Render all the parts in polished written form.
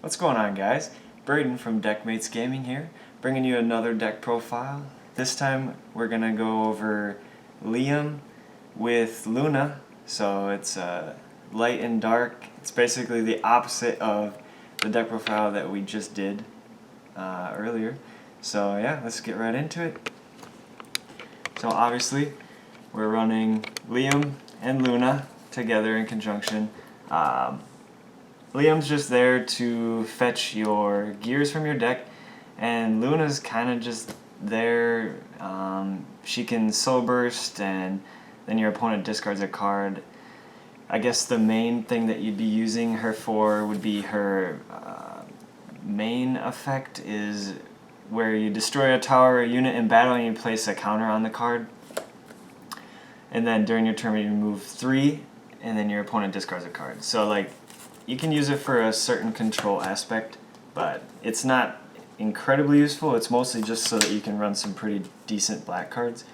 What's going on, guys? Braden from Deckmates Gaming here, bringing you another deck profile. This time we're gonna go over Liam with Luna. So it's light and dark. It's basically the opposite of the deck profile that we just did earlier. So yeah, let's get right into it. So obviously we're running Liam and Luna together in conjunction. Liam's just there to fetch your gears from your deck, and Luna's kind of just there. She can Soul Burst, and then your opponent discards a card. I guess the main thing that you'd be using her for would be her main effect is where you destroy a tower or unit in battle and you place a counter on the card. And then during your turn you remove 3, and then your opponent discards a card. So like, you can use it for a certain control aspect, but it's not incredibly useful. It's mostly just so that you can run some pretty decent black cards.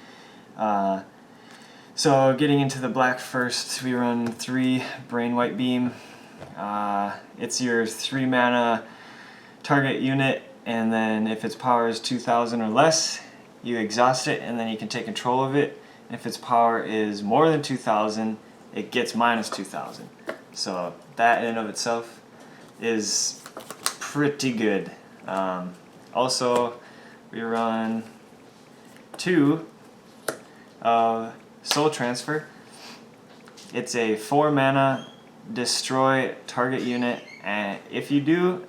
So getting into the black first, we run 3 Brain White Beam. It's your 3 mana target unit, and then if its power is 2,000 or less, you exhaust it, and then you can take control of it. If its power is more than 2,000, it gets minus 2,000. So that in and of itself is pretty good. Also, we run 2 Soul Transfer. It's a 4 mana destroy target unit, and if you do,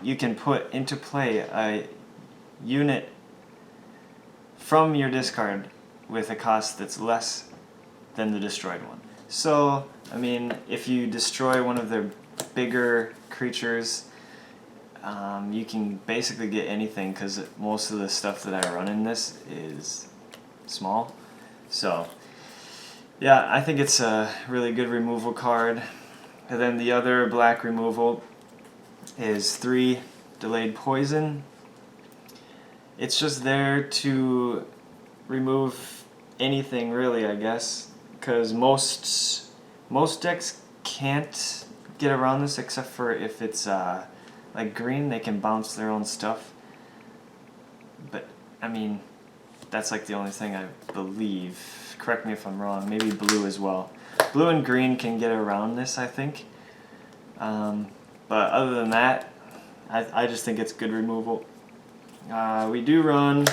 you can put into play a unit from your discard with a cost that's less than the destroyed one. So, I mean, if you destroy one of their bigger creatures, you can basically get anything, because most of the stuff that I run in this is small. So, yeah, I think it's a really good removal card. And then the other black removal is 3 Delayed Poison. It's just there to remove anything, really, I guess, because most decks can't get around this, except for if it's like green, they can bounce their own stuff. But I mean, that's like the only thing I believe. Correct me if I'm wrong. Maybe blue as well. Blue and green can get around this, I think. But other than that, I just think it's good removal. We do run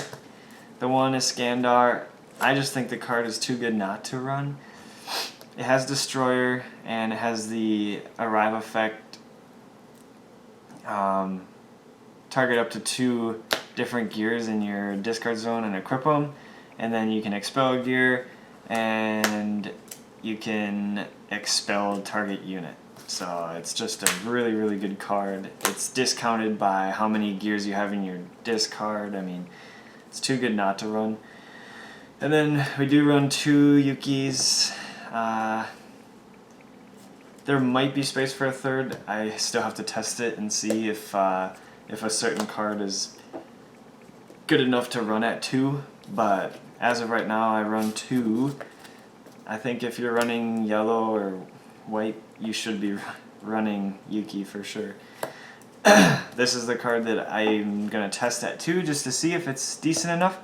the one Iskandar. I just think the card is too good not to run. It has Destroyer, and it has the Arrive effect. Target up to 2 different gears in your discard zone and equip them, and then you can expel a gear, and you can expel target unit. So it's just a really, really good card. It's discounted by how many gears you have in your discard. I mean, it's too good not to run. And then we do run 2 Yukis. There might be space for a third. I still have to test it and see if a certain card is good enough to run at 2. But as of right now, I run 2. I think if you're running yellow or white, you should be running Yuki for sure. This is the card that I'm gonna test at 2 just to see if it's decent enough.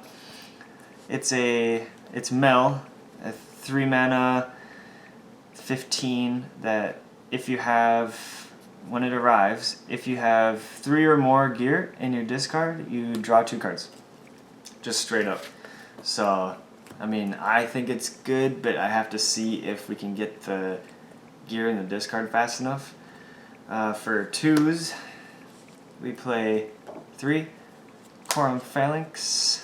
It's Mel, a 3 mana 15 that if you have, when it arrives, if you have 3 or more gear in your discard, you draw 2 cards. Just straight up. So, I mean, I think it's good, but I have to see if we can get the gear in the discard fast enough. For 2s, we play 3 Quorum Phalanx.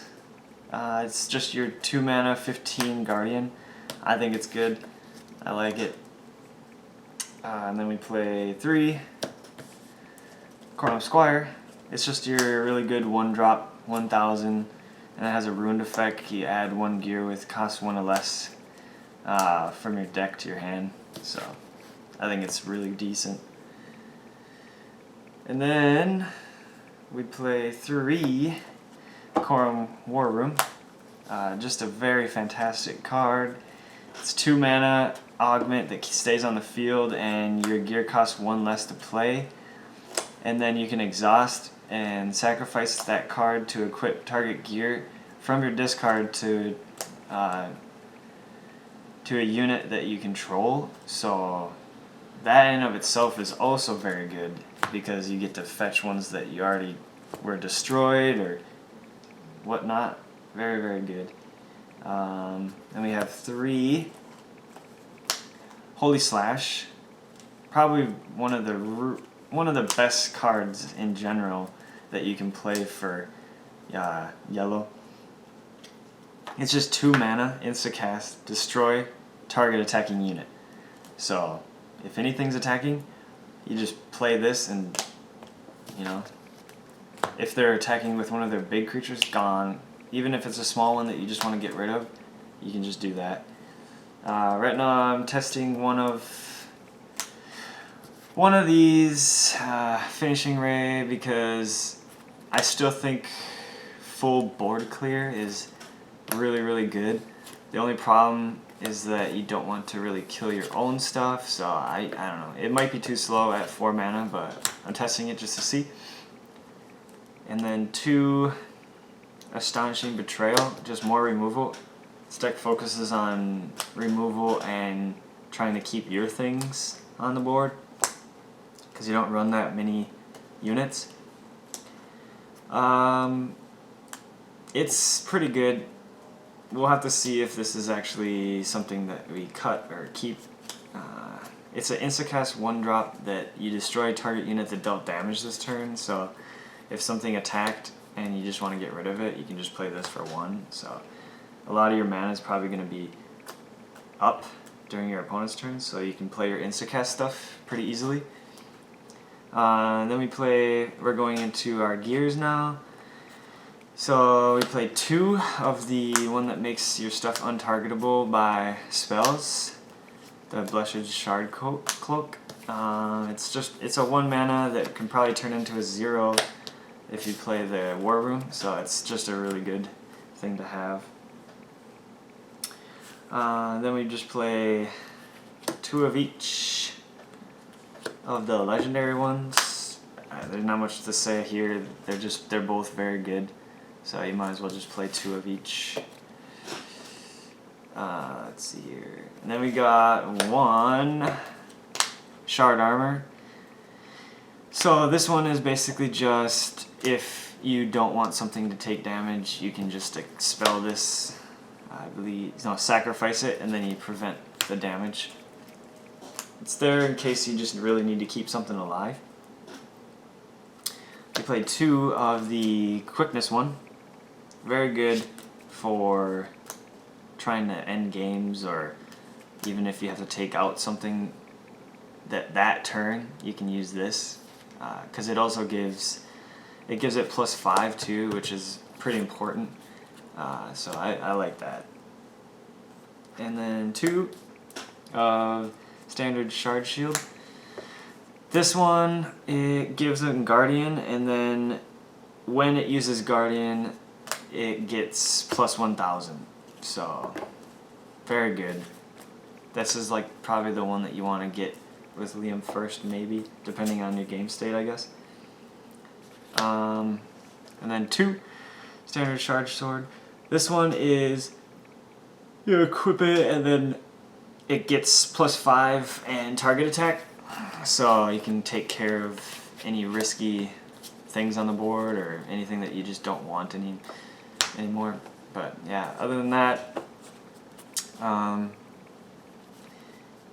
It's just your 2 mana 15 Guardian. I think it's good. I like it. And then we play 3 Quorum Squire. It's just your really good 1-drop 1,000, and it has a ruined effect. You add 1 gear with cost 1 or less from your deck to your hand. So I think it's really decent. And then we play 3 Quorum War Room. Just a very fantastic card. It's 2 mana augment that stays on the field, and your gear costs 1 less to play. and then you can exhaust and sacrifice that card to equip target gear from your discard to a unit that you control. So that in of itself is also very good because you get to fetch ones that you already were destroyed or whatnot. Very, very good. And we have 3 Holy Slash. Probably one of the best cards in general that you can play for yellow. It's just 2 mana, insta-cast, destroy target attacking unit. So if anything's attacking, you just play this and, you know, if they're attacking with one of their big creatures, gone. Even if it's a small one that you just want to get rid of, you can just do that. Right now I'm testing one of these Finishing Ray because I still think full board clear is really, really good. The only problem is that you don't want to really kill your own stuff, so I don't know. It might be too slow at 4 mana, but I'm testing it just to see. And then 2 Astonishing Betrayal, just more removal. This deck focuses on removal and trying to keep your things on the board because you don't run that many units. It's pretty good. We'll have to see if this is actually something that we cut or keep. It's an instacast 1-drop that you destroy a target unit that dealt damage this turn, so if something attacked and you just want to get rid of it, you can just play this for 1. So a lot of your mana is probably going to be up during your opponent's turn, so you can play your instacast stuff pretty easily. Then we're going into our gears now. So we play 2 of the one that makes your stuff untargetable by spells, the Blessed Shard Cloak. It's a 1 mana that can probably turn into a 0 if you play the War Room, so it's just a really good thing to have. Then we just play 2 of each of the legendary ones. There's not much to say here. They're both very good. So you might as well just play 2 of each. Let's see here. And then we got 1 Shard Armor. So this one is basically just if you don't want something to take damage, you can just expel this. I believe, sacrifice it, and then you prevent the damage. It's there in case you just really need to keep something alive. We played 2 of the Quickness one. Very good for trying to end games, or even if you have to take out something that turn, you can use this because it also gives it +5 too, which is pretty important. So I like that. And then 2 standard Shard Shield. This one, it gives a Guardian, and then when it uses Guardian, it gets +1000. So very good. This is like probably the one that you want to get with Liam first, maybe, depending on your game state, I guess. And then 2 standard Charge Sword. This one is you equip it and then it gets +5 and target attack, so you can take care of any risky things on the board or anything that you just don't want anymore. But yeah, other than that,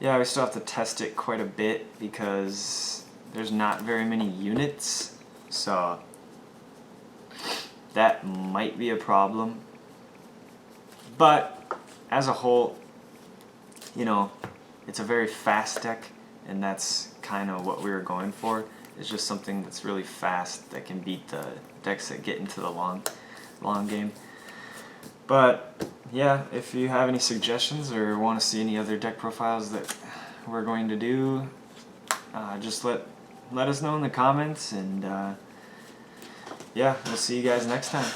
yeah, we still have to test it quite a bit because there's not very many units, so that might be a problem. But as a whole, it's a very fast deck, and that's kind of what we were going for. It's just something that's really fast that can beat the decks that get into the long game. But yeah, if you have any suggestions or want to see any other deck profiles that we're going to do, just let us know in the comments, and yeah, we'll see you guys next time.